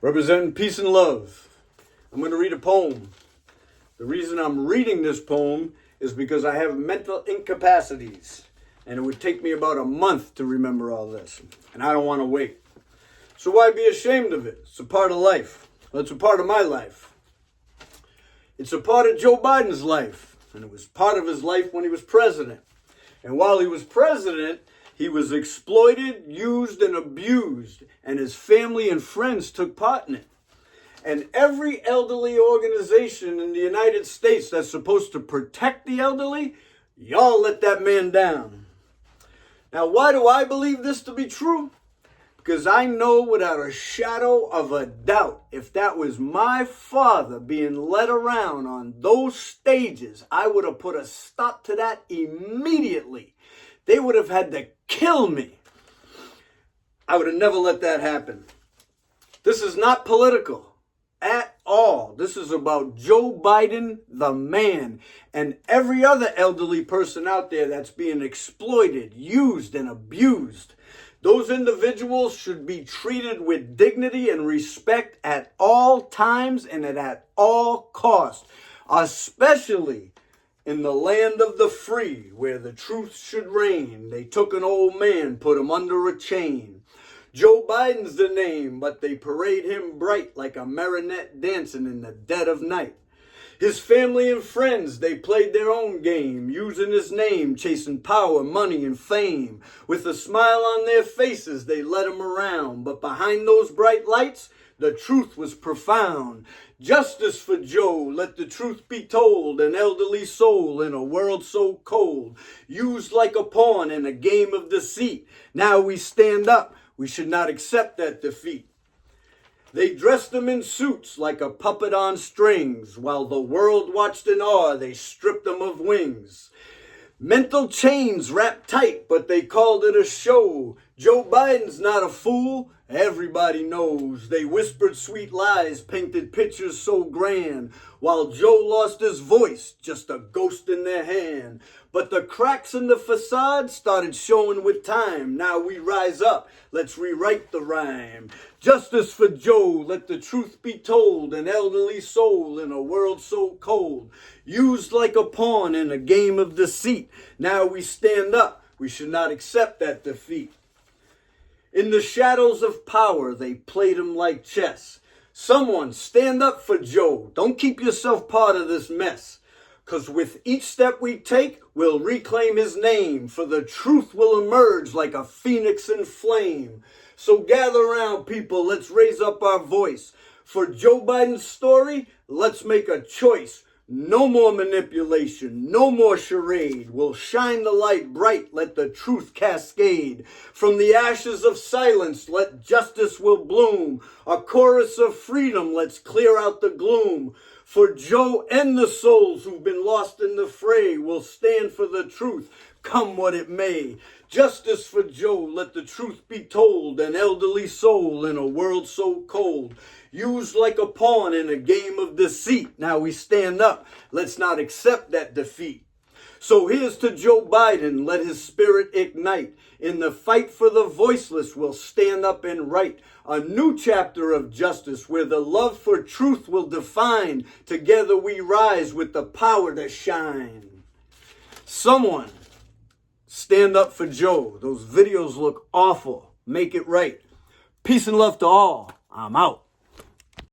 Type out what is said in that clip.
Representing peace and love. I'm going to read a poem. The reason I'm reading this poem is because I have mental incapacities. And it would take me about a month to remember all this. And I don't want to wait. So why be ashamed of it? It's a part of life. Well, it's a part of my life. It's a part of Joe Biden's life. And it was part of his life when he was president. And while he was president, he was exploited, used, and abused. And his family and friends took part in it. And every elderly organization in the United States that's supposed to protect the elderly, y'all let that man down. Now, why do I believe this to be true? Because I know without a shadow of a doubt, if that was my father being led around on those stages, I would have put a stop to that immediately. They would have had to kill me. I would have never let that happen. This is not political at all. This is about Joe Biden, the man, and every other elderly person out there that's being exploited, used, and abused. Those individuals should be treated with dignity and respect at all times and at all costs, especially in the land of the free, where the truth should reign. They took an old man, put him under a chain. Joe Biden's the name, but they parade him bright like a marionette dancing in the dead of night. His family and friends, they played their own game, using his name, chasing power, money, and fame. With a smile on their faces, they led him around. But behind those bright lights, the truth was profound. Justice for Joe, let the truth be told. An elderly soul in a world so cold, used like a pawn in a game of deceit. Now we stand up. We should not accept that defeat. They dressed him in suits like a puppet on strings. While the world watched in awe, they stripped him of wings. Mental chains wrapped tight, but they called it a show. Joe Biden's not a fool, everybody knows. They whispered sweet lies, painted pictures so grand, while Joe lost his voice, just a ghost in their hand. But the cracks in the facade started showing with time. Now we rise up, let's rewrite the rhyme. Justice for Joe, let the truth be told. An elderly soul in a world so cold, used like a pawn in a game of deceit. Now we stand up, we should not accept that defeat. In the shadows of power, they played him like chess. Someone stand up for Joe. Don't keep yourself part of this mess. 'Cause with each step we take, we'll reclaim his name. For the truth will emerge like a phoenix in flame. So gather around, people, let's raise up our voice. For Joe Biden's story, let's make a choice. No more manipulation, no more charade. We'll shine the light bright, let the truth cascade. From the ashes of silence, let justice will bloom. A chorus of freedom, let's clear out the gloom. For Joe and the souls who've been lost in the fray will stand for the truth, come what it may. Justice for Joe, let the truth be told. An elderly soul in a world so cold, used like a pawn in a game of deceit. Now we stand up, let's not accept that defeat. So here's to Joe Biden, let his spirit ignite. In the fight for the voiceless, we'll stand up and write a new chapter of justice where the love for truth will define. Together we rise with the power to shine. Someone stand up for Joe. Those videos look awful. Make it right. Peace and love to all. I'm out.